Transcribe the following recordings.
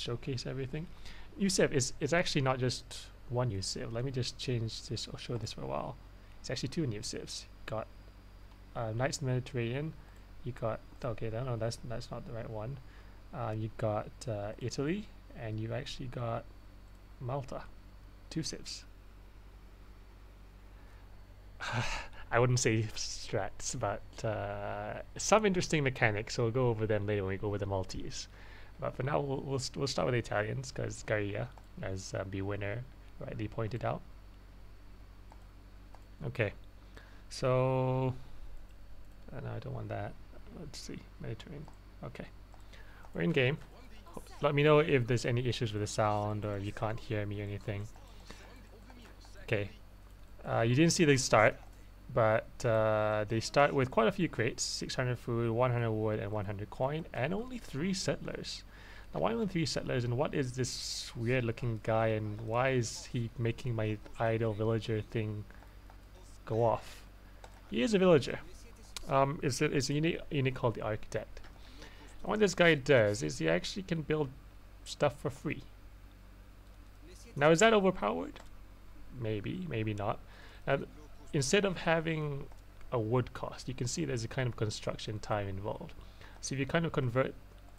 showcase everything. New civ is it's actually not just one new civ. Let me just change this or show this for a while. It's actually two new civs. Got Knights in the Mediterranean. You got okay, no, that's not the right one. You got Italy, and you actually got Malta. Two civs. I wouldn't say strats, but some interesting mechanics. So we'll go over them later when we go over the Maltese. But for now, we'll start with the Italians, because Gaia, as B Winner rightly pointed out. Okay, so no, I don't want that. Let's see, Mediterranean. Okay, we're in game. Let me know if there's any issues with the sound or you can't hear me or anything. Okay, you didn't see the start, but they start with quite a few crates: 600 food, 100 wood, and 100 coin, and only 3 settlers. Now, why only 3 settlers, and what is this weird-looking guy, and why is he making my idle villager thing go off? He is a villager. It's a unit called the Architect. And what this guy does is he actually can build stuff for free. Now, is that overpowered? Maybe, maybe not. Now, instead of having a wood cost, you can see there's a kind of construction time involved. So if you kind of convert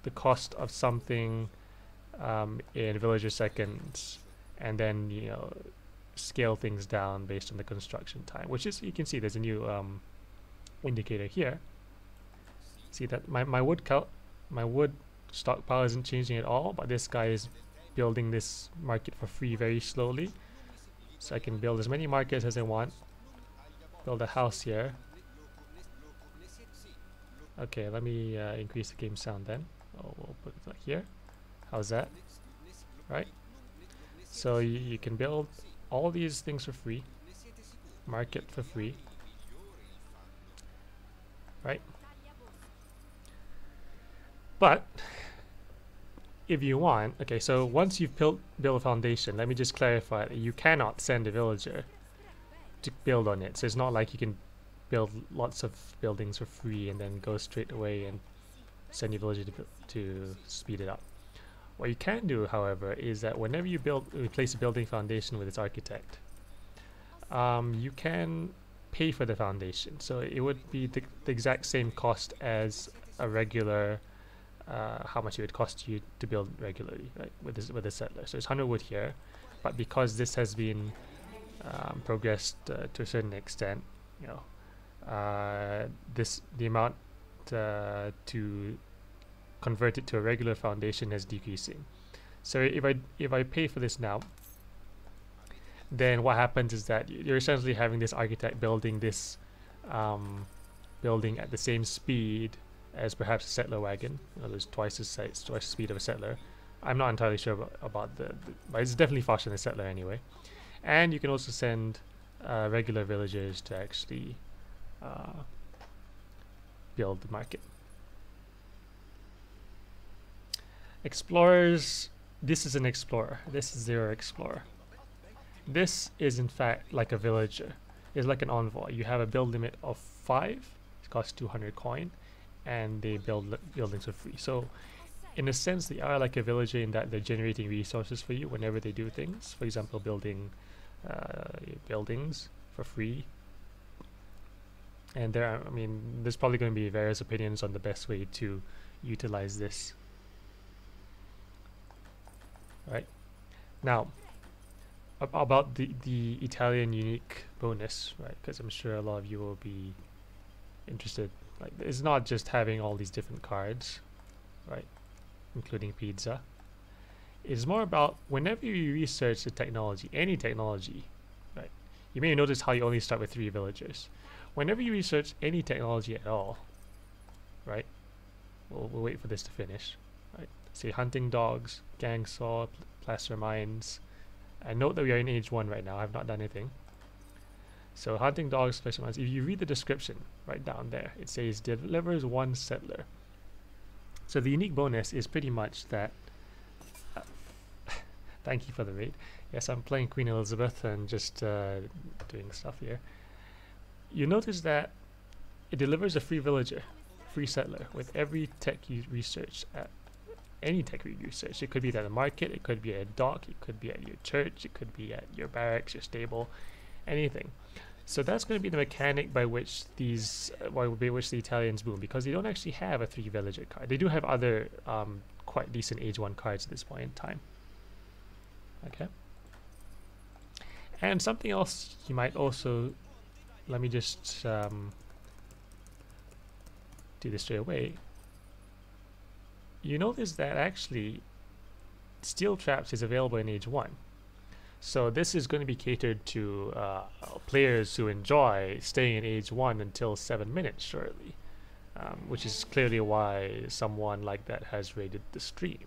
the cost of something in villager seconds, and then scale things down based on the construction time, which is, you can see there's a new indicator here. See that my wood stockpile isn't changing at all, but this guy is building this market for free very slowly. So I can build as many markets as I want. Build a house here. Okay, let me increase the game sound then. We'll put it like here. How's that? Right? So you can build all these things for free. Market for free. Right? But if you want, okay, so once you've built a foundation, let me just clarify that you cannot send a villager to build on it. So it's not like you can build lots of buildings for free and then go straight away and send your villager to speed it up. What you can do, however, is that whenever you replace a building foundation with its architect, you can pay for the foundation. So it would be the exact same cost as a regular, how much it would cost you to build regularly, right, with a settler. So it's 100 wood here, but because this has been progressed to a certain extent, the amount to convert it to a regular foundation is decreasing. So if I pay for this now, then what happens is that you're essentially having this architect building this building at the same speed as perhaps a settler wagon. There's twice the speed of a settler. I'm not entirely sure about but it's definitely faster than a settler anyway. And you can also send regular villagers to actually build the market. Explorers, this is an explorer. This is 0 explorer. This is in fact like a villager. It's like an envoy. You have a build limit of 5. It costs 200 coin, and they build buildings for free. So in a sense, they are like a villager in that they're generating resources for you whenever they do things. For example, building buildings for free. And there's probably going to be various opinions on the best way to utilize this. Right now, about the Italian unique bonus, right? Because I'm sure a lot of you will be interested. Like, it's not just having all these different cards, right, including pizza. It's more about whenever you research the technology, any technology, right? You may notice how you only start with 3 villagers. Whenever you research any technology at all, right? We'll wait for this to finish, right? Say hunting dogs, gang saw, plaster mines. And note that we are in age 1 right now. I've not done anything. So hunting dogs, plaster mines. If you read the description right down there, it says delivers 1 settler. So the unique bonus is pretty much that. Thank you for the raid. Yes, I'm playing Queen Elizabeth and just doing stuff here. You notice that it delivers a free villager, free settler, with every tech you research any tech we research. It could be at the market, it could be at a dock, it could be at your church, it could be at your barracks, your stable, anything. So that's going to be the mechanic by which these, by which the Italians boom, because they don't actually have a 3 villager card. They do have other quite decent age 1 cards at this point in time. Okay. And something else you might also, let me just do this straight away. You notice that actually steel traps is available in age 1. So this is going to be catered to players who enjoy staying in age 1 until 7 minutes shortly, which is clearly why someone like that has rated the stream.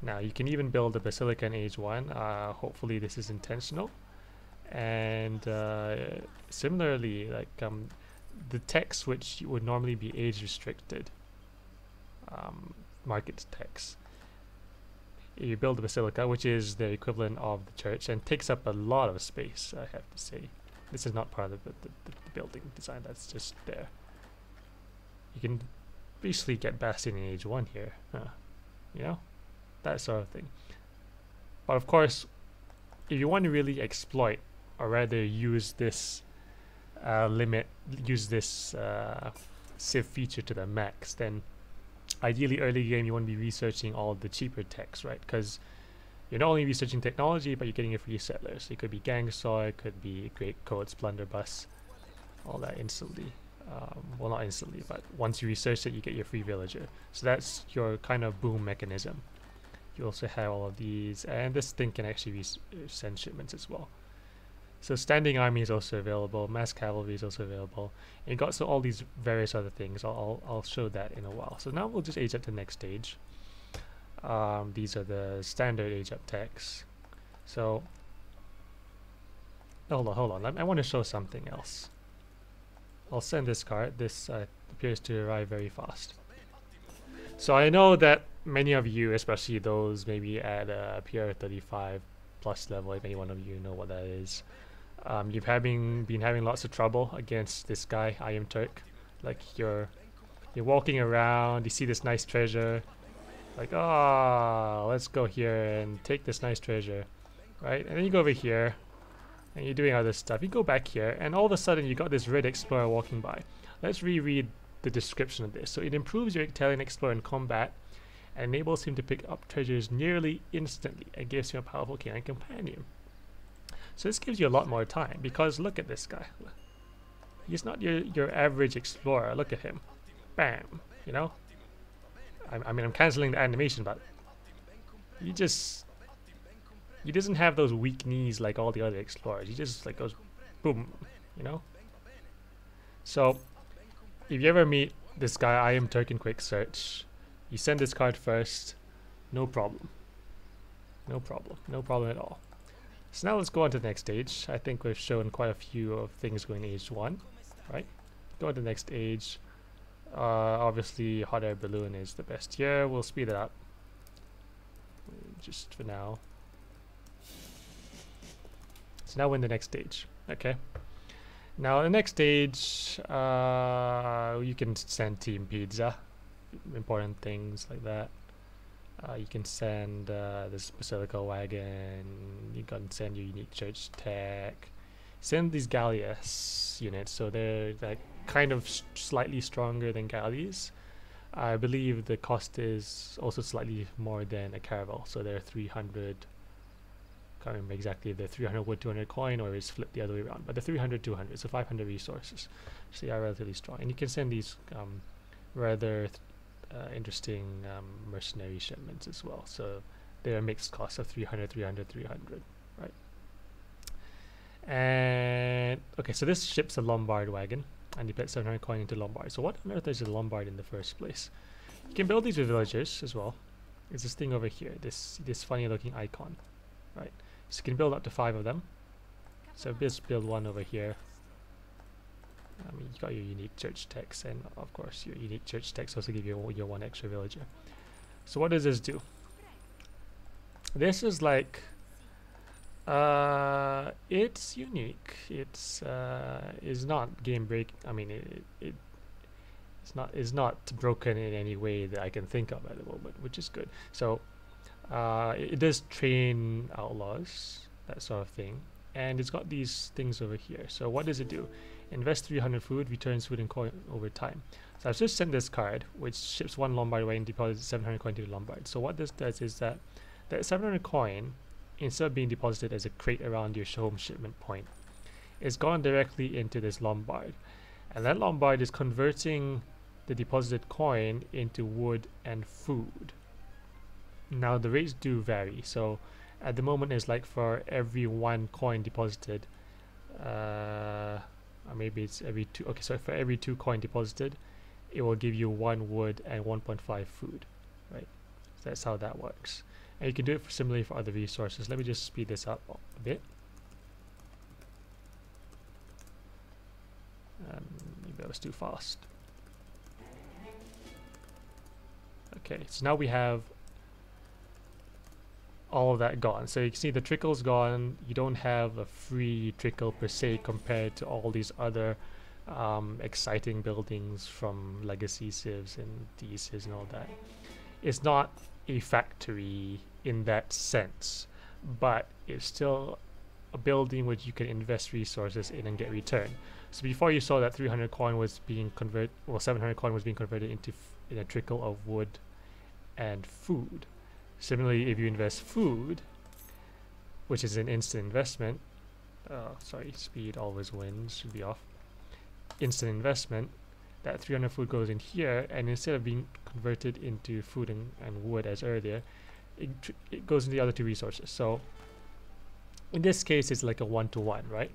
Now you can even build a basilica in age 1. Hopefully this is intentional. And similarly, like the techs which would normally be age restricted, market techs, you build a basilica, which is the equivalent of the church and takes up a lot of space, I have to say. This is not part of the building design, that's just there. You can basically get Bastion in age 1 here, you know, that sort of thing. But of course, if you want to really exploit, or rather use this civ feature to the max, then ideally early game you want to be researching all the cheaper techs, right? Because you're not only researching technology, but you're getting a free settler. So it could be gang soy, it could be great codes, blunderbuss, all that instantly. Well, not instantly, but once you research it, you get your free villager. So that's your kind of boom mechanism. You also have all of these, and this thing can actually send shipments as well. So standing army is also available, mass cavalry is also available, and you got so all these various other things. I'll show that in a while. So now we'll just age up to the next stage. These are the standard age up techs. So hold on. I want to show something else. I'll send this card. This appears to arrive very fast. So I know that many of you, especially those maybe at a PR 35 plus level, if any one of you know what that is, you've been having lots of trouble against this guy, Aizamk. Like you're walking around, you see this nice treasure, like, oh, let's go here and take this nice treasure, right? And then you go over here and you're doing other stuff. You go back here and all of a sudden you got this red explorer walking by. Let's reread the description of this. So it improves your Italian explorer in combat and enables him to pick up treasures nearly instantly and gives him a powerful canine companion. So this gives you a lot more time, because look at this guy. He's not your average explorer. Look at him. Bam. You know? I mean, I'm cancelling the animation, but he doesn't have those weak knees like all the other explorers. He just like goes boom, you know? So if you ever meet this guy, Aizamk in quick search, you send this card first, no problem. No problem at all. So now let's go on to the next stage. I think we've shown quite a few of things going age 1, right? Go on to the next stage. Obviously hot air balloon is the best here. We'll speed it up just for now. So now we're in the next stage. Okay. Now the next stage, you can send team pizza, important things like that. You can send this basilica wagon. You can send your unique church tech. Send these galleys units, so they're like kind of slightly stronger than galleys. I believe the cost is also slightly more than a caravel, so they're 300. Can't remember exactly if they're 300 wood, 200 coin, or it's flipped the other way around. But they're 300, 200, so 500 resources. So they are relatively strong, and you can send these rather interesting mercenary shipments as well. So they're a mixed cost of 300, 300, 300, right? And okay, so this ships a Lombard wagon, and you put 700 coin into Lombard. So what on earth is a Lombard in the first place? You can build these with villagers as well. It's this thing over here, this funny looking icon, right? So you can build up to 5 of them. So just build one over here. I mean, you got your unique church techs, and of course your unique church techs also give you your 1 extra villager. So what does this do? This is like it's unique. It's is not game break. I mean, It's not broken in any way that I can think of at the moment, which is good. So it does train outlaws, that sort of thing, and it's got these things over here. So what does it do? Invest 300 food, returns food and coin over time. So I've just sent this card, which ships 1 Lombard Wagon, deposits 700 coin to the Lombard. So what this does is that 700 coin, instead of being deposited as a crate around your home shipment point, is gone directly into this Lombard. And that Lombard is converting the deposited coin into wood and food. Now the rates do vary. So at the moment it's like for every 1 coin deposited, or maybe it's every 2. Okay, so for every 2 coin deposited, it will give you 1 wood and 1.5 food, right? So that's how that works. And you can do it similarly for other resources. Let me just speed this up a bit. Maybe that was too fast. Okay, so now we have all of that gone. So you can see the trickle's gone. You don't have a free trickle per se compared to all these other exciting buildings from legacy civs and DCs and all that. It's not a factory in that sense, but it's still a building which you can invest resources in and get return. So before you saw that 300 coin was being converted, well 700 coin was being converted into in a trickle of wood and food. Similarly, if you invest food, which is an instant investment, sorry, speed always wins, should be off. Instant investment, that 300 food goes in here, and instead of being converted into food and wood as earlier, it goes in the other 2 resources. So in this case, it's like a 1-to-1, right?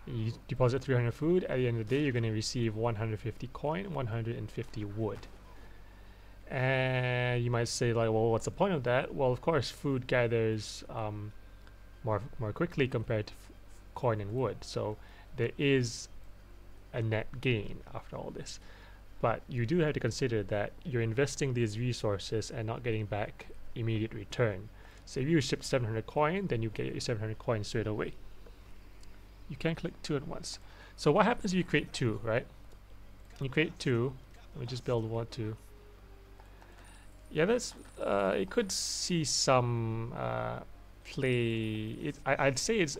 You deposit 300 food, at the end of the day, you're going to receive 150 coin, 150 wood. And you might say, like, well, what's the point of that? Well, of course, food gathers more quickly compared to coin and wood. So there is a net gain after all this. But you do have to consider that you're investing these resources and not getting back immediate return. So if you ship 700 coin, then you get your 700 coin straight away. You can click 2 at once. So what happens if you create 2, right? You create 2. Let me just build 1, 2. Yeah, that's it could see some play. I'd say it's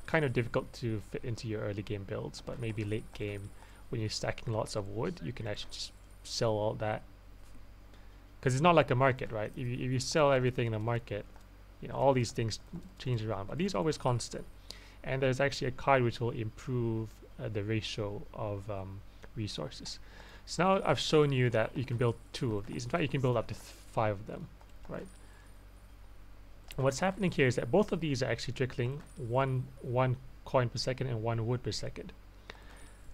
kind of difficult to fit into your early game builds, but maybe late game when you're stacking lots of wood, you can actually just sell all that. Because it's not like a market, right? If you sell everything in a market, you know, all these things change around, but these are always constant. And there's actually a card which will improve the ratio of resources. So now I've shown you that you can build 2 of these. In fact, you can build up to 5 of them, right? And what's happening here is that both of these are actually trickling one coin per second and 1 wood per second,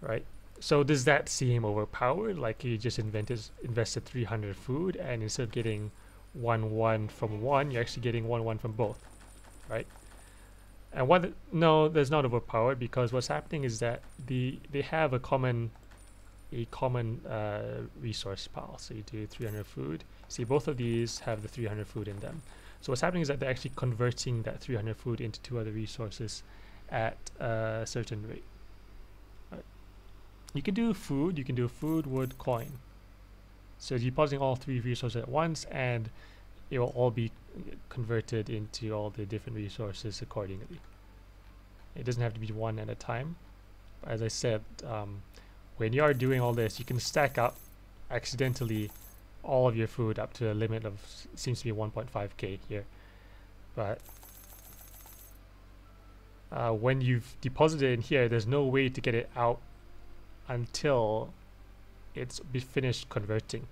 right? So does that seem overpowered? Like you just invested 300 food, and instead of getting 1 from 1, you're actually getting 1 from both, right? And no, there's not overpowered, because what's happening is that they have a common resource pile. So you do 300 food. See, both of these have the 300 food in them. So what's happening is that they're actually converting that 300 food into 2 other resources at a certain rate. Right. You can do food, wood, coin. So you're depositing all 3 resources at once, and it will all be converted into all the different resources accordingly. It doesn't have to be 1 at a time. As I said, when you are doing all this, you can stack up accidentally all of your food up to a limit of, seems to be 1.5k here. But when you've deposited in here, there's no way to get it out until it's finished converting.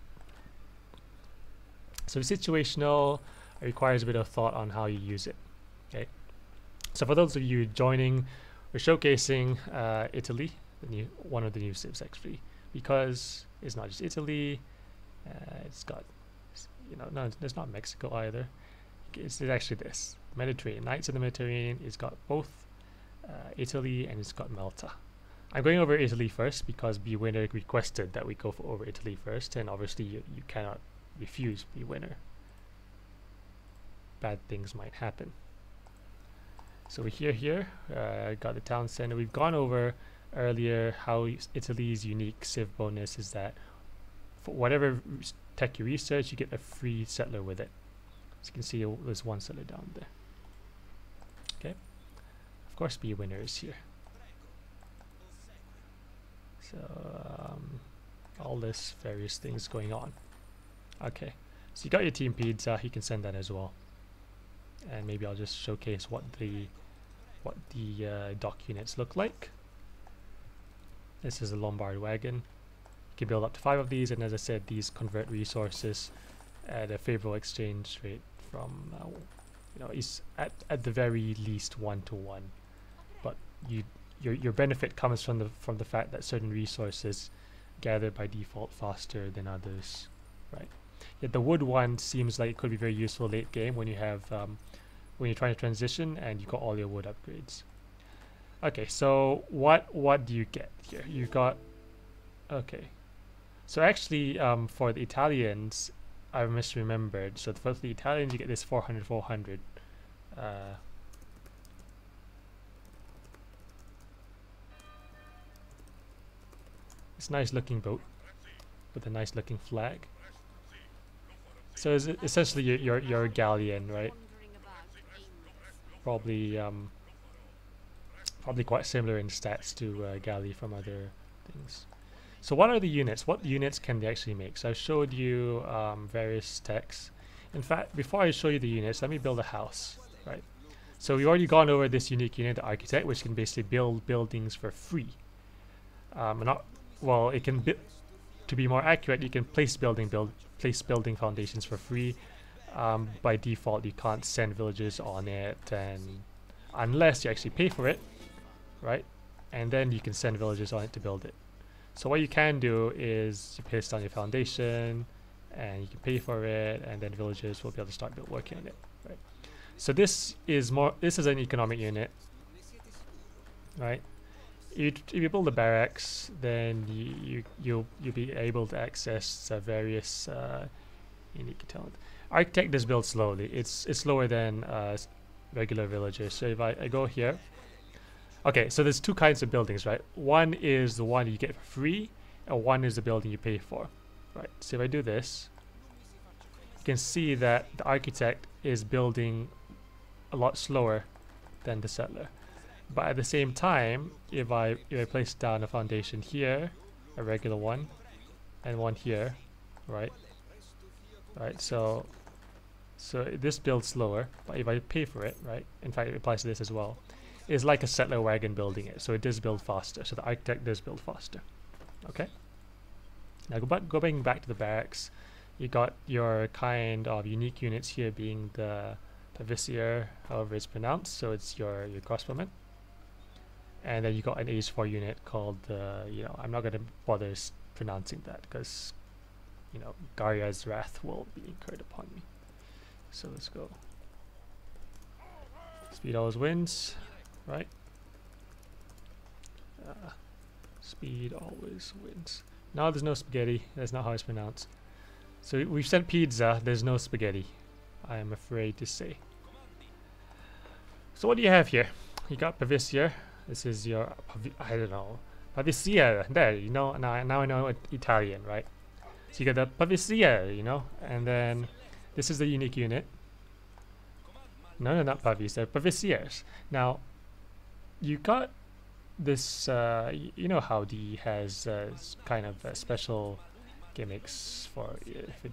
So situational, it requires a bit of thought on how you use it. Okay. So for those of you joining, we're showcasing Italy, one of the new civs actually, because it's not just Italy. It's got, you know, no, it's not Mexico either. It's actually this Mediterranean. Knights of the Mediterranean. It's got both Italy, and it's got Malta. I'm going over Italy first because Bwinner requested that we go over Italy first, and obviously you cannot refuse Bwinner. Bad things might happen. So we're here, got the town center. We've gone over earlier how Italy's unique civ bonus is that for whatever tech you research, you get a free settler with it. As you can see, there's one settler down there. Okay, of course, be winners here. So all this various things going on. Okay, so you got your team pizza. You can send that as well, and maybe I'll just showcase what the dock units look like. This is a Lombard Wagon. You can build up to 5 of these, and as I said, these convert resources at a favorable exchange rate from you know, is at the very least 1-to-1. But your benefit comes from the fact that certain resources gather by default faster than others, right? Yet the wood one seems like it could be very useful late game when you have when you're trying to transition and you got all your wood upgrades. Okay, so what do you get here? You got, okay, so actually for the Italians, I misremembered. So for the Italians, you get this 400. It's a nice looking boat with a nice looking flag. So is it essentially your galleon, right? Probably quite similar in stats to galley from other things. So what are the units? What units can they actually make? So I showed you various techs. In fact, before I show you the units, let me build a house, right? So we've already gone over this unique unit, the architect, which can basically build buildings for free. Well, it can to be more accurate, you can place building foundations for free. By default, you can't send villagers on it, and unless you actually pay for it, right? And then you can send villagers on it to build it. So what you can do is you place down your foundation, and you can pay for it, and then villagers will be able to start working on it, right? So this is an economic unit, right? If you build a barracks, then you'll be able to access various unique talent. Architect does build slowly. It's slower than regular villagers. So if I go here, okay, so there's 2 kinds of buildings, right? One is the one you get for free, and one is the building you pay for, right? So if I do this, you can see that the architect is building a lot slower than the settler. But at the same time, if I place down a foundation here, a regular one, and one here, right? Right, so this builds slower, but if I pay for it, right? In fact, it applies to this as well. It's like a settler wagon building it, so it does build faster. So the architect does build faster. Okay. Now going back to the barracks, you got your kind of unique units here, being the Pavisier, however it's pronounced. So it's your crossbowman. And then you got an Age 4 unit called I'm not going to bother pronouncing that because Garya's wrath will be incurred upon me. So let's go. Speed always wins, right? Speed always wins. No, there's no spaghetti. That's not how it's pronounced. So we've sent pizza. There's no spaghetti, I am afraid to say. So what do you have here? You got Pavisier. This is your, I don't know, Pavisier. There, now I know Italian, right? So you got the Pavisier, and then this is the unique unit. No, not Pavisier, Pavisiers. Now, you got this, how D has kind of special gimmicks for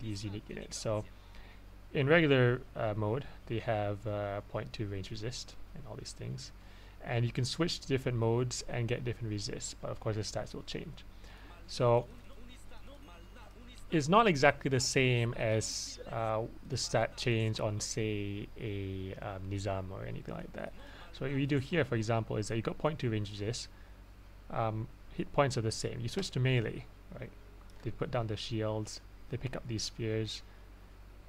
these unique units. So, in regular mode, they have 0.2 range resist and all these things. And you can switch to different modes and get different resists, but of course the stats will change. So it's not exactly the same as the stat change on, say, a Nizam or anything like that. So what we do here, for example, is that you got 0.2 range resist. Hit points are the same. You switch to melee, right? They put down the shields, they pick up these spears,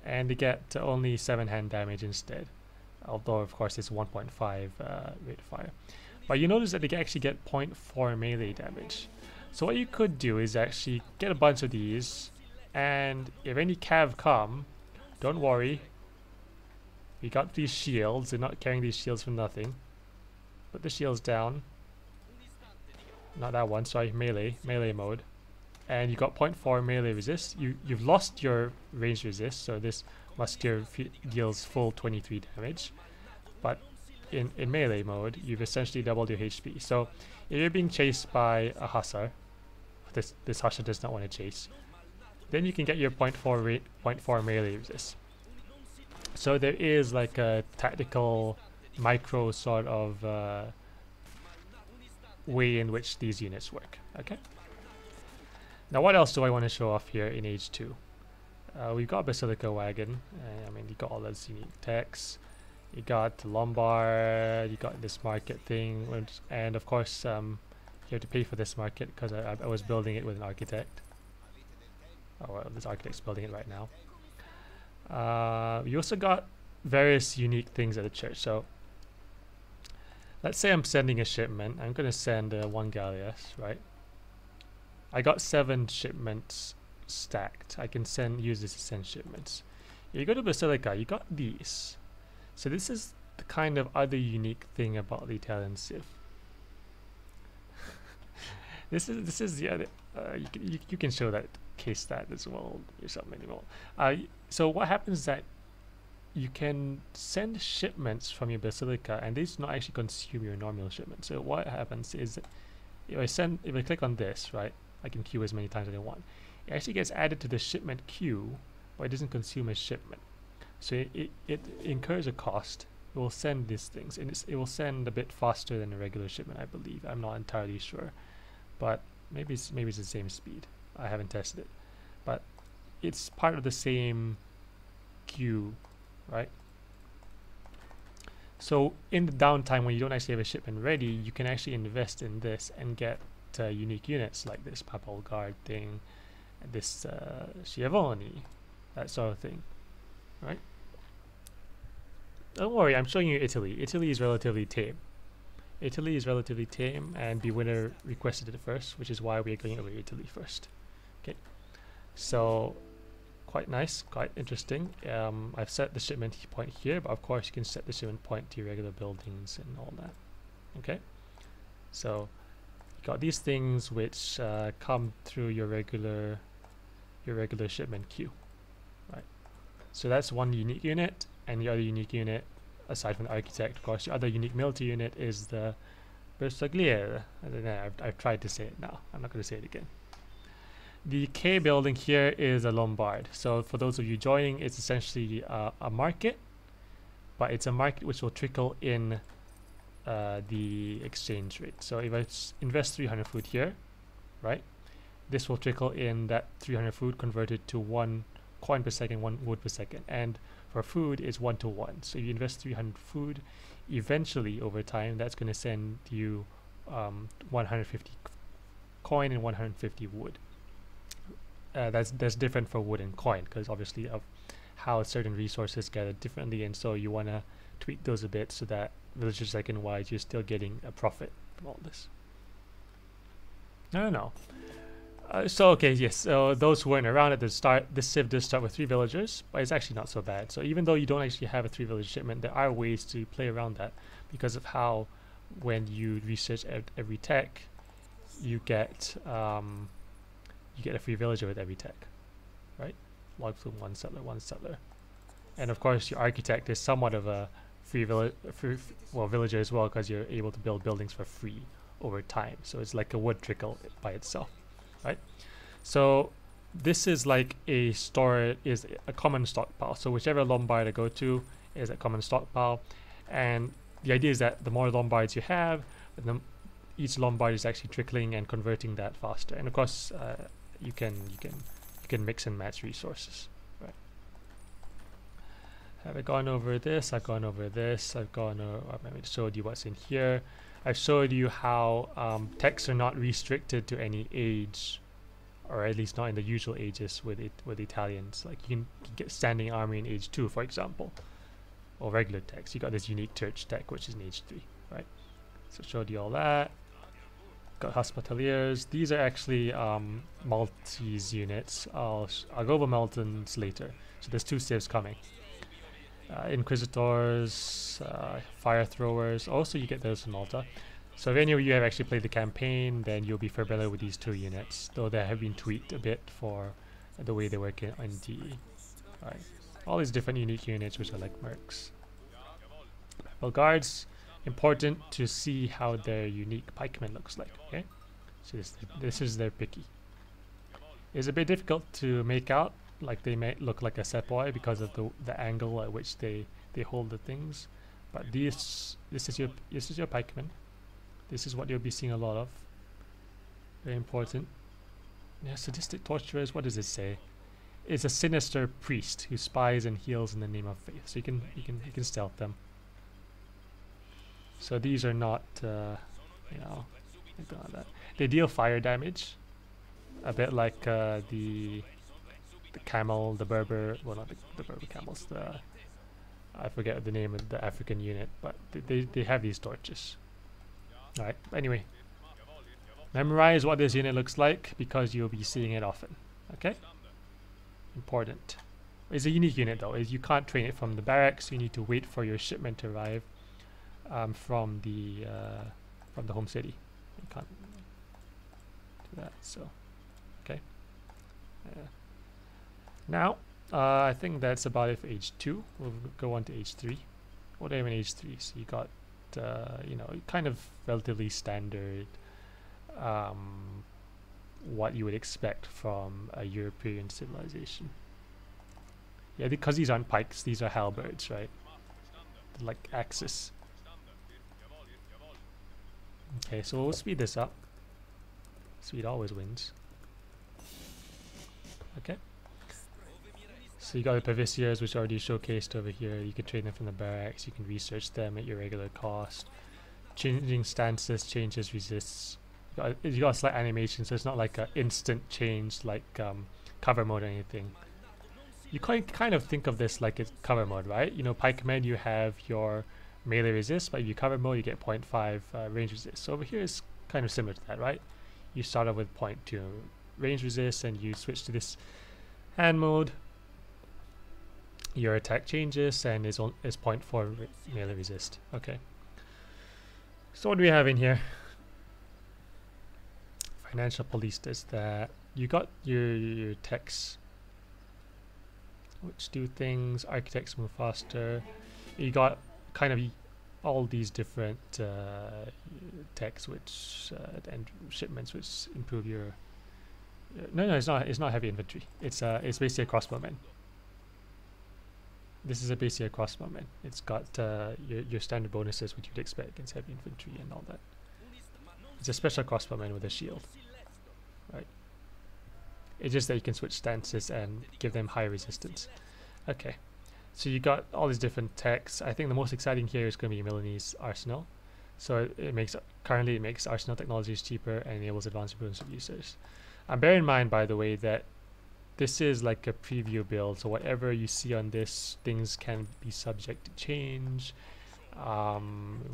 and they get only 7 hand damage instead. Although of course it's 1.5 rate of fire. But you notice that they actually get 0.4 melee damage. So what you could do is actually get a bunch of these, and if any cav come, don't worry. We got these shields. They're not carrying these shields for nothing. Put the shields down. Not that one, sorry, melee mode. and you got 0.4 melee resist. You've lost your range resist, so this musketeer deals full 23 damage. But in melee mode, you've essentially doubled your HP. So if you're being chased by a hussar, this hussar does not want to chase, then you can get your 0.4 melee resist. So there is like a tactical micro sort of way in which these units work. Okay. Now what else do I want to show off here in Age 2? We've got Basilica Wagon. I mean, you got all those unique techs. You got Lombard. You got this market thing, and of course, you have to pay for this market because I was building it with an architect. Oh well, this architect's building it right now. You also got various unique things at the church. So let's say I'm sending a shipment. I'm going to send one galleass, right? I got 7 shipments stacked. I can use this to send shipments. You go to Basilica, you got these. So this is the kind of other unique thing about the Italian Civ. this is the other. You can show that case stat as well yourself, minimal. So what happens is that you can send shipments from your Basilica, and these do not actually consume your normal shipment. So what happens is that if I click on this, right, I can queue as many times as I want. It actually gets added to the shipment queue, but it doesn't consume a shipment. So it incurs a cost. It will send these things, and it will send a bit faster than a regular shipment, I believe. I'm not entirely sure, but maybe it's the same speed. I haven't tested it, but it's part of the same queue, right? So in the downtime when you don't actually have a shipment ready, you can actually invest in this and get unique units like this Papal Guard thing, this Schiavone, that sort of thing, right? Don't worry, I'm showing you Italy. Italy is relatively tame. Italy is relatively tame, and the winner requested it first, which is why we're going over Italy first. Okay, so quite nice, quite interesting. I've set the shipment point here, but of course you can set the shipment point to your regular buildings and all that. Okay, so you got these things which come through your regular shipment queue, right? So that's one unique unit, and the other unique unit, aside from the architect, of course, your other unique military unit is the Bersagliere. I don't know, I've tried to say it now. I'm not going to say it again. The K building here is a Lombard. So for those of you joining, it's essentially a market, but it's a market which will trickle in the exchange rate. So if I invest 300 food here, right, this will trickle in that 300 food converted to 1 coin per second, 1 wood per second. And for food, it's 1 to 1. So if you invest 300 food, eventually over time, that's going to send you 150 coin and 150 wood. That's different for wood and coin, because obviously of how certain resources gather differently, and so you want to tweak those a bit so that villagers second wise you're still getting a profit from all this. No. So okay, yes, so those who weren't around at the start, this civ does start with 3 villagers, but it's actually not so bad. So even though you don't actually have a 3 villager shipment, there are ways to play around that because of how when you research every tech, you get a free villager with every tech, right? Log flume, 1 settler. And of course your architect is somewhat of a free villager as well, because you're able to build buildings for free over time. So it's like a wood trickle by itself, right? So this is like a common stockpile. So whichever Lombard I go to is a common stockpile, and the idea is that the more Lombards you have, each Lombard is actually trickling and converting that faster. And of course, you can mix and match resources, right? Have I gone over this? I've gone over this. I've showed you what's in here. I've showed you how techs are not restricted to any age, or at least not in the usual ages with Italians. Like you can get standing army in age 2, for example, or regular techs. You got this unique church tech, which is in age 3, right? So showed you all that. Got hospitaliers. These are actually Maltese units. I'll go over Maltons later. So there's 2 civs coming. Inquisitors, fire throwers. Also, you get those in Malta. So if any of you have actually played the campaign, then you'll be familiar with these two units, though they have been tweaked a bit for the way they work in DE. Alright, all these different unique units which are like mercs. Well, guards, important to see how their unique pikeman looks like, okay? So this is their picky. It's a bit difficult to make out, like they may look like a sepoy because of the angle at which they hold the things. But this is your pikeman. This is what you'll be seeing a lot of. Very important. Yeah, sadistic torturers. What does it say? It's a sinister priest who spies and heals in the name of faith. So you can stealth them. So these are not, you know, anything like that. They deal fire damage, a bit like the camel, the Berber. Well, not the Berber camels. I forget the name of the African unit, but they have these torches. Alright, anyway, memorize what this unit looks like because you'll be seeing it often. Okay? Important. It's a unique unit though. You can't train it from the barracks. You need to wait for your shipment to arrive from the home city. You can't do that. So, okay. Now, I think that's about it for age 2. We'll go on to age 3. What do you have in age 3? So you got you know, kind of relatively standard what you would expect from a European civilization. Yeah, because these aren't pikes, these are halberds, right? They're like axes. Okay, so we'll speed this up. Speed always wins. Okay. So you got the Paviciers, which are already showcased over here. You can train them from the barracks. You can research them at your regular cost. Changing stances, changes, resists. You got a slight animation, so it's not like an instant change like cover mode or anything. You kind of think of this like it's cover mode, right? You know, pikemen, you have your melee resist, but if you cover mode, you get 0.5 range resist. So over here is kind of similar to that, right? You start off with 0.2 range resist, and you switch to this hand mode. Your attack changes and is 0.4 melee resist. Okay. So what do we have in here? Financial police does that. You got your techs, which do things. Architects move faster. You got kind of all these different techs, which and shipments, which improve your. No, it's not. It's not heavy infantry. It's basically a crossbowman. This is basically a crossbowman. It's got your standard bonuses, which you'd expect against heavy infantry and all that. It's a special crossbowman with a shield, right? It's just that you can switch stances and give them high resistance. Okay, so you got all these different techs. I think the most exciting here is going to be Milanese arsenal. So currently it makes arsenal technologies cheaper and enables advanced improvements of users. Bear in mind, by the way, that this is like a preview build, so whatever you see on this, things can be subject to change.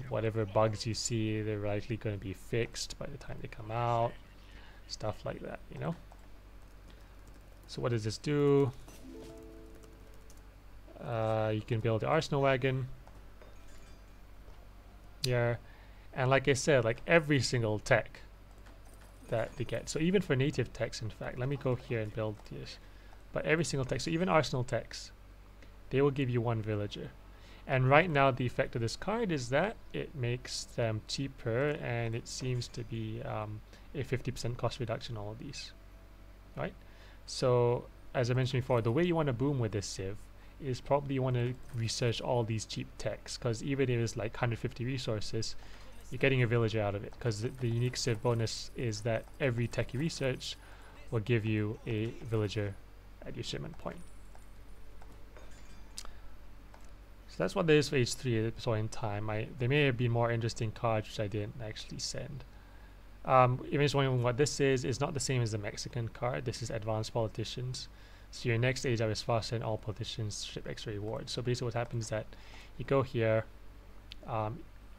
Whatever bugs you see, they're likely going to be fixed by the time they come out. Stuff like that, you know? So what does this do? You can build the Arsenal Wagon here. And like I said, like every single tech that they get. So even for native techs, in fact, let me go here and build this. But every single tech, so even Arsenal techs, they will give you 1 villager. And right now the effect of this card is that it makes them cheaper, and it seems to be a 50% cost reduction on all of these. Right? So as I mentioned before, the way you want to boom with this civ is probably you want to research all these cheap techs, because even if it's like 150 resources, you're getting a villager out of it, because the unique civ bonus is that every tech you research will give you a villager at your shipment point. So that's what there is for H3 at this point in time. There may have been more interesting cards which I didn't actually send. If you're just wondering what this is not the same as the Mexican card. This is Advanced Politicians. So your next age up is faster than all politicians, ship extra rewards. So basically what happens is that you go here,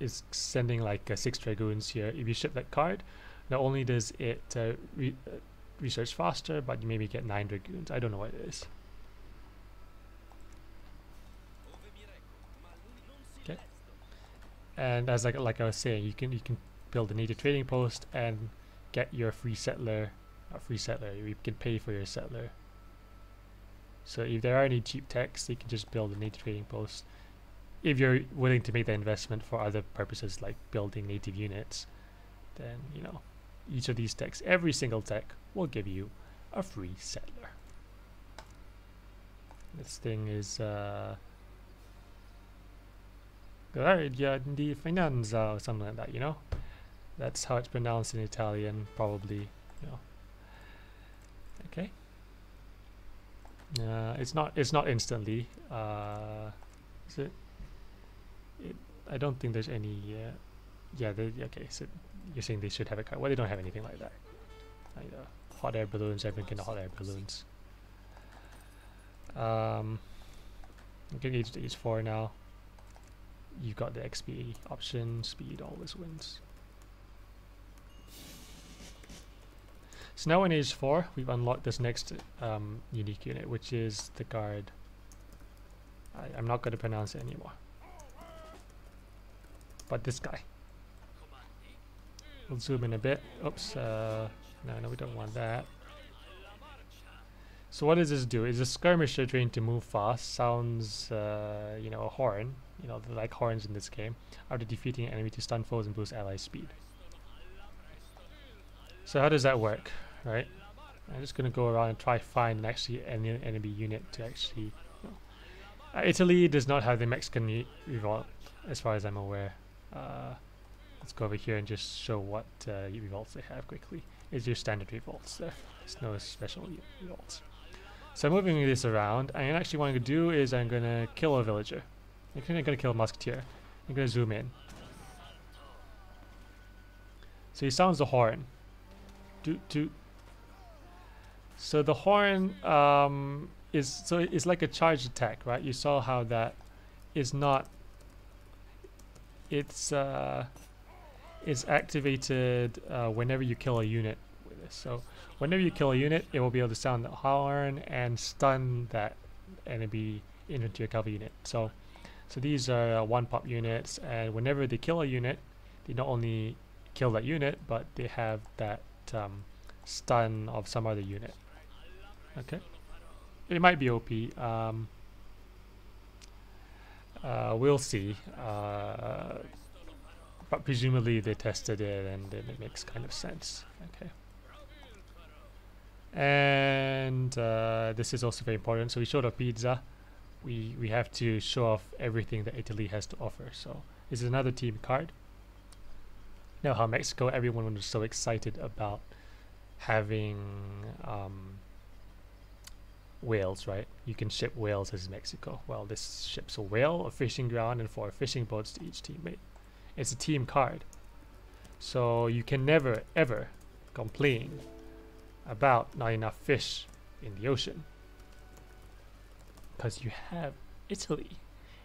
is sending like 6 dragoons here. If you ship that card, not only does it research faster, but you maybe get 9 dragoons. I don't know what it is. Okay. And as like I was saying, you can build a native trading post and get your free settler. Not free settler, you can pay for your settler. So if there are any cheap techs, you can just build a native trading post. If you're willing to make the investment for other purposes like building native units, then you know, each of these techs, every single tech will give you a free settler. This thing is Guardia di Finanza or something like that, you know? That's how it's pronounced in Italian, probably, you know. Okay. It's not instantly. Is it? I don't think there's any. Yeah. Okay. So you're saying they should have a card. Well, they don't have anything like that. Hot air balloons. Everyone can hot air balloons. I'm getting age to age 4 now. You've got the XP option, speed, always wins. So now in age 4, we've unlocked this next unique unit, which is the guard. I'm not going to pronounce it anymore. But this guy. We'll zoom in a bit. Oops. No, we don't want that. So what does this do? It's a skirmisher trained to move fast. Sounds, you know, a horn. You know, like horns in this game. After defeating an enemy to stun foes and boost ally speed. So how does that work, right? I'm just going to go around and try find actually any enemy unit to actually... You know. Italy does not have the Mexican revolt, as far as I'm aware. Let's go over here and just show what revolts they have quickly. It's your standard revolts there. There's no special revolts. So I'm moving this around, and actually what I'm going to do is I'm going to kill a villager. I'm going to kill a musketeer. I'm going to zoom in. So he sounds the horn. So the horn it's like a charged attack, right? You saw how that is not. It's activated whenever you kill a unit with this. So whenever you kill a unit, it will be able to sound the horn and stun that enemy infantry or cavalry unit. So these are 1-pop units, and whenever they kill a unit, they not only kill that unit, but they have that stun of some other unit. Okay, it might be OP. We'll see. But presumably they tested it, and it makes kind of sense. Okay. And this is also very important. So we showed off pizza. We have to show off everything that Italy has to offer. So this is another team card. Now how Mexico, everyone was so excited about having whales, right? You can ship whales as Mexico. Well, this ships a whale, a fishing ground, and 4 fishing boats to each teammate. It's a team card. So you can never ever complain about not enough fish in the ocean, because you have Italy,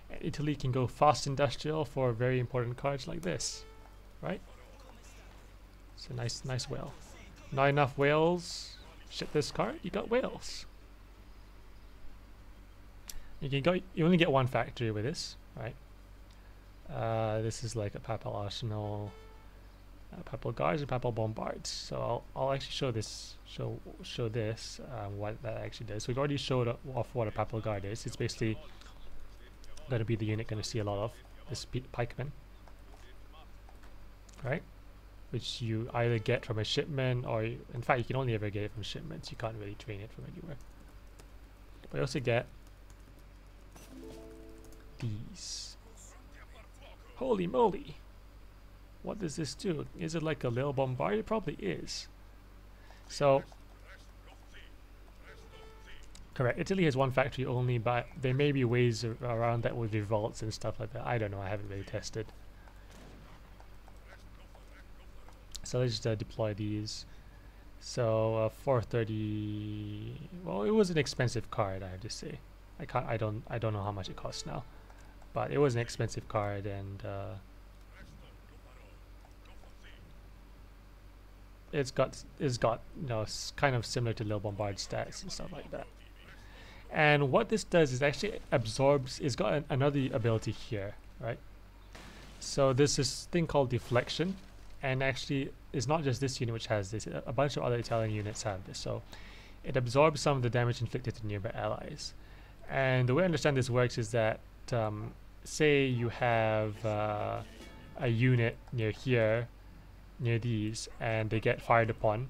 and Italy can go fast industrial for very important cards like this, right? It's a nice whale. Not enough whales, ship this card, you got whales. You only get 1 factory with this, right? This is like a papal arsenal, papal guards and papal bombards. So I'll actually show this, what that actually does. So we've already showed off what a papal guard is. It's basically going to be the unit going to see a lot of this pikeman, right? Which you either get from a shipment, or in fact you can only ever get it from shipments. You can't really train it from anywhere. But you also get these. Holy moly! What does this do? Is it like a little bombard? It probably is. So, correct. Italy has 1 factory only, but there may be ways around that with revolts and stuff like that. I don't know. I haven't really tested. So let's just deploy these. So 430. Well, it was an expensive card, I have to say. I don't know how much it costs now, but it was an expensive card, and it's got you know, kind of similar to Lil Bombard stats and stuff like that. And what this does is actually absorbs. It's got another ability here, right? So this is thing called Deflection. and actually it's not just this unit which has this, a bunch of other Italian units have this. So it absorbs some of the damage inflicted to nearby allies. And the way I understand this works is that say you have a unit near here, near these, and they get fired upon,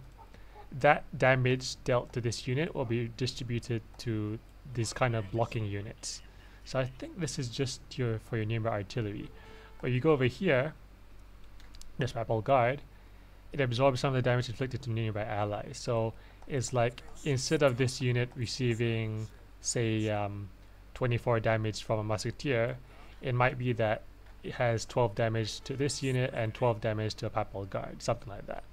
that damage dealt to this unit will be distributed to these kind of blocking units. So I think this is just for your nearby artillery. But you go over here, this Papal Guard, it absorbs some of the damage inflicted to nearby allies. So it's like, instead of this unit receiving, say, 24 damage from a musketeer, it might be that it has 12 damage to this unit and 12 damage to a Papal Guard, something like that.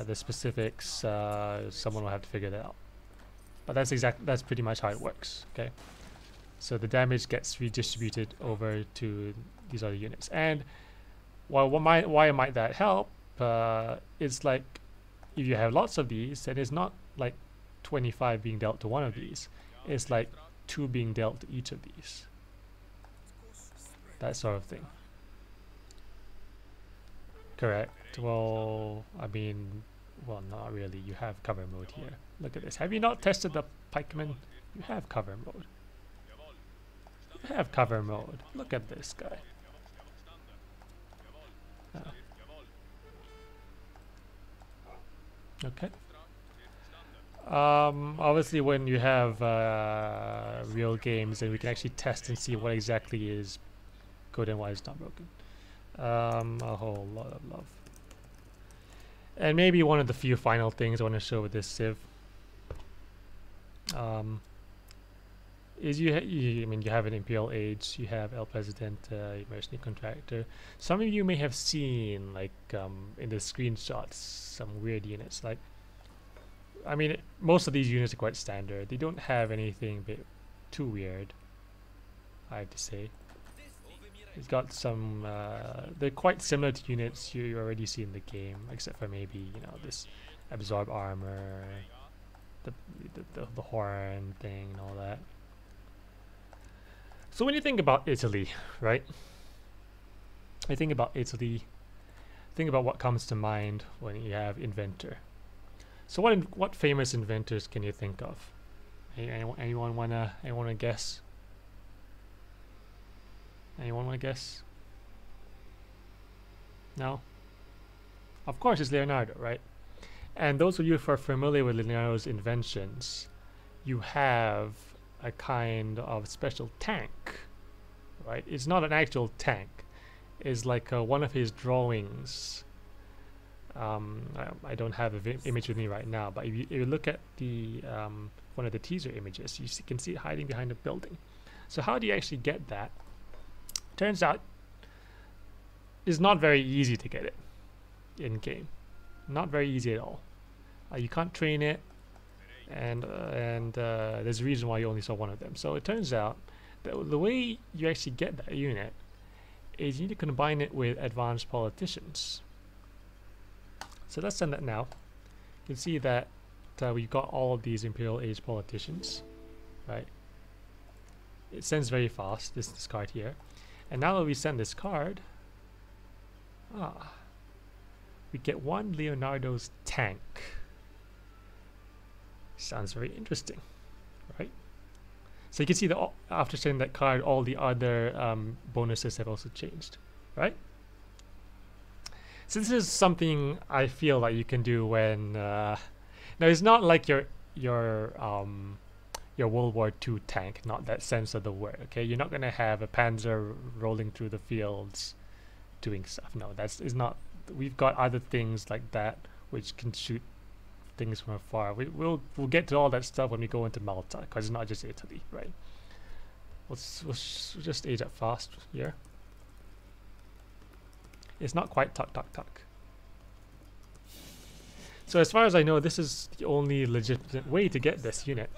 The specifics, someone will have to figure that out. But that's pretty much how it works. Okay, so the damage gets redistributed over to these other units. And why might that help? It's like, if you have lots of these, then it's not like 25 being dealt to one of these. It's like 2 being dealt to each of these. That sort of thing. Correct. Well, I mean, well, not really. You have cover mode here. Look at this. Have you not tested the pikemen? You have cover mode. You have cover mode. Look at this guy. Okay. Obviously, when you have real games, then we can actually test and see what exactly is good and why it's not broken. A whole lot of love. And maybe one of the few final things I want to show with this Civ is you have an Imperial Age, you have El Presidente, Mercenary Contractor. Some of you may have seen, like, in the screenshots, some weird units. Like, I mean, most of these units are quite standard. They don't have anything too weird, I have to say. It's got some, they're quite similar to units you already see in the game, except for maybe, you know, this absorb armor, the horn thing and all that. So when you think about Italy, right? I think about Italy, think about what comes to mind when you have inventor. So what famous inventors can you think of? Anyone wanna guess? Anyone want to guess? No? Of course it's Leonardo, right? And those of you who are familiar with Leonardo's inventions, you have a kind of special tank, right? It's not an actual tank. It's like one of his drawings. I don't have an image with me right now, but if you look at the one of the teaser images, you can see it hiding behind a building. So how do you actually get that? Turns out it's not very easy to get it in game. Not very easy at all. You can't train it, and there's a reason why you only saw one of them. So it turns out that the way you actually get that unit is you need to combine it with advanced politicians. So let's send that now. You can see that we've got all of these Imperial Age politicians, right? It sends very fast, this card here. And now that we send this card, we get one Leonardo's tank. Sounds very interesting, right? So you can see that after sending that card, all the other bonuses have also changed, right? So this is something I feel like you can do when now it's not like your World War II tank, not that sense of the word. Okay, you're not gonna have a Panzer rolling through the fields, doing stuff. No, is not. We've got other things like that which can shoot things from afar. We'll get to all that stuff when we go into Malta, because it's not just Italy, right? We'll just age up fast here. It's not quite tuck. So as far as I know, this is the only legitimate way to get this unit,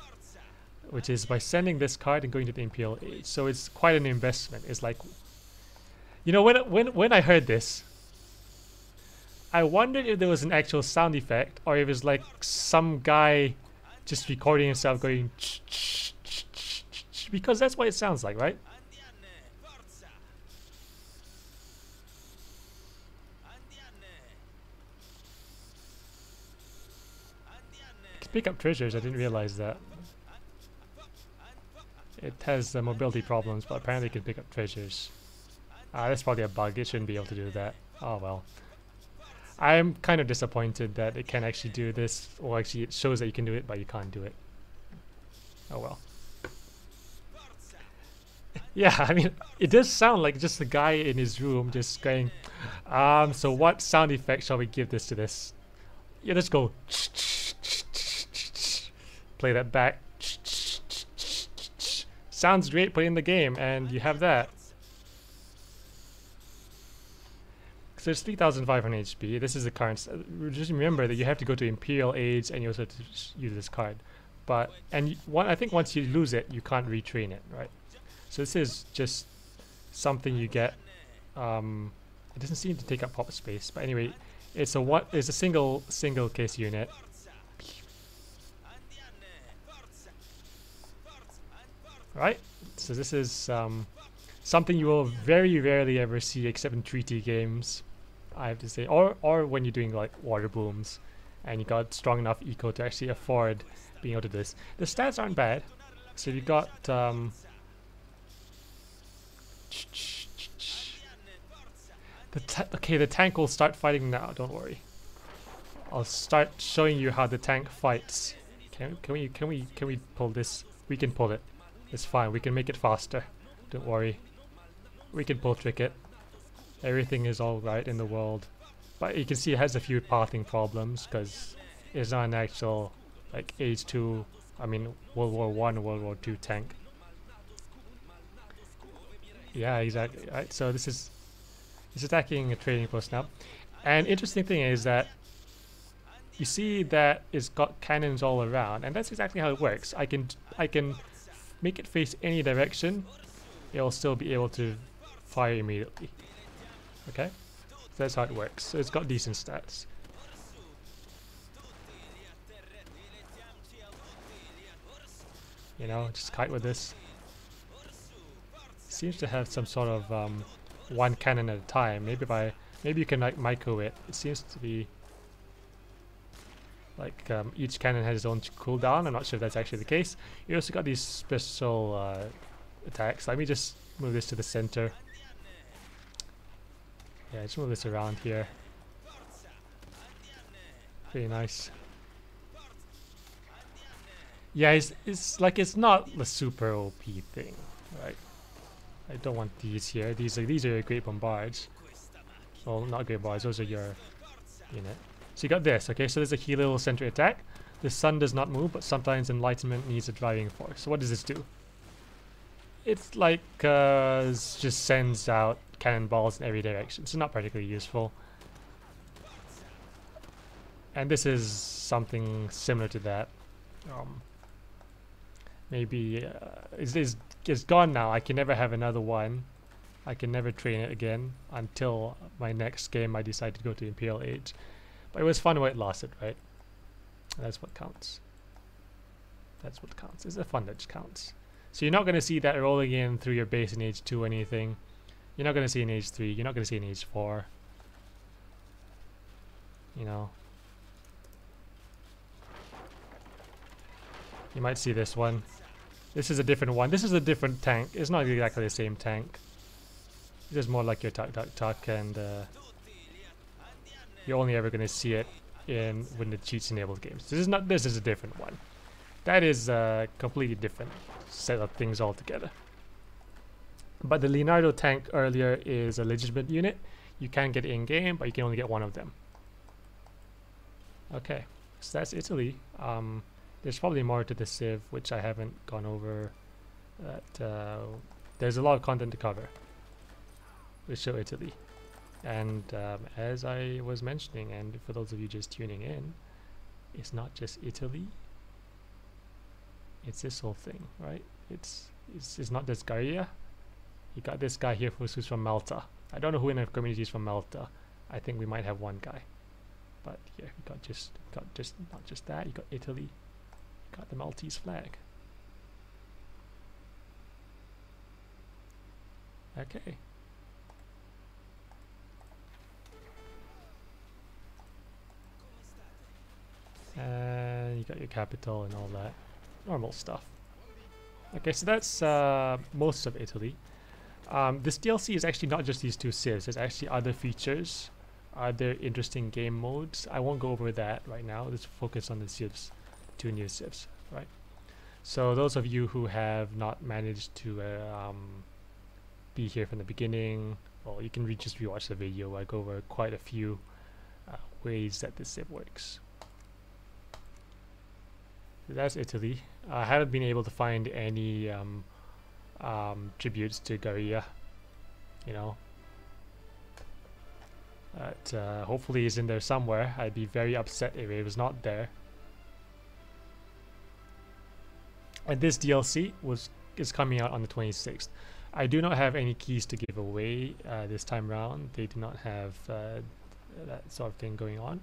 which is by sending this card and going to the Imperial Age. So it's quite an investment. It's like, you know, when I heard this, I wondered if there was an actual sound effect, or if it's like some guy just recording himself going because that's what it sounds like, right? pick up treasures. I didn't realize that. It has mobility problems, but apparently it can pick up treasures. That's probably a bug. It shouldn't be able to do that. Oh well. I'm kind of disappointed that it can actually do this. Or actually it shows that you can do it, but you can't do it. Oh well. Yeah, I mean, it does sound like just the guy in his room just going, so what sound effect shall we give this to this? Yeah, let's go. Play that back. Sounds great, put in the game, and you have that. So it's 3,500 HP. This is the current. Just remember that you have to go to Imperial Age, and you also have to use this card. But I think once you lose it, you can't retrain it, right? So this is just something you get. It doesn't seem to take up pop space, but anyway, it's a single case unit. Right? So this is something you will very rarely ever see except in treaty games, I have to say, or when you're doing like water booms and you got strong enough eco to actually afford being able to do this. The stats aren't bad. So you got the tank will start fighting now, don't worry. I'll start showing you how the tank fights. Can we pull this? We can pull it. It's fine, we can make it faster. Don't worry. We can pull trick it. Everything is alright in the world. But you can see it has a few pathing problems because it's not an actual like Age 2, I mean World War 1 World War 2 tank. Yeah, exactly. Right, so it's attacking a trading post now. And interesting thing is that you see that it's got cannons all around, and that's exactly how it works. I can make it face any direction, it'll still be able to fire immediately. Okay? So that's how it works. So it's got decent stats. You know, just kite with this. Seems to have some sort of one cannon at a time. Maybe you can like micro it. It seems to be like each cannon has its own cooldown. I'm not sure if that's actually the case. You also got these special attacks. Let me just move this to the center. Yeah, just move this around here. Pretty nice. Yeah, it's like it's not the super OP thing, right? I don't want these here. These are your great bombards. Well, not great bombards. Those are your unit. So you got this. Okay, so there's a Helio center attack. The sun does not move, but sometimes enlightenment needs a driving force. So what does this do? It's like just sends out cannonballs in every direction. It's not particularly useful. And this is something similar to that. Maybe it's gone now. I can never have another one. I can never train it again until my next game I decide to go to Imperial Age. But it was fun while it lasted, right? And that's what counts. That's what counts. It's the fun that counts. So you're not going to see that rolling in through your base in Age 2 or anything. You're not going to see in Age 3. You're not going to see in Age 4. You know. You might see this one. This is a different one. This is a different tank. It's not exactly the same tank. It's just more like your tuck, and you're only ever going to see it when the cheats enabled games. This is a different one. That is a completely different set of things altogether. But the Leonardo tank earlier is a legitimate unit. You can get it in game, but you can only get one of them. Okay, so that's Italy. There's probably more to the Civ, which I haven't gone over. There's a lot of content to cover. We show Italy. And as I was mentioning, and for those of you just tuning in, it's not just Italy. It's this whole thing, right? It's not just Gaia. You got this guy here who's from Malta. I don't know who in the community is from Malta. I think we might have one guy. But yeah, you got not just that. You got Italy. You got the Maltese flag. Okay. You got your capital and all that normal stuff. Okay, so that's most of Italy. This DLC is actually not just these two civs. There's actually other features, other interesting game modes. I won't go over that right now. Let's focus on the civs, two new civs, right? So those of you who have not managed to be here from the beginning, well, you can just rewatch the video. I go over quite a few ways that this civ works. So that's Italy. I haven't been able to find any tributes to Garia, you know. But hopefully it's in there somewhere. I'd be very upset if it was not there. And this DLC is coming out on the 26th. I do not have any keys to give away this time around. They do not have that sort of thing going on.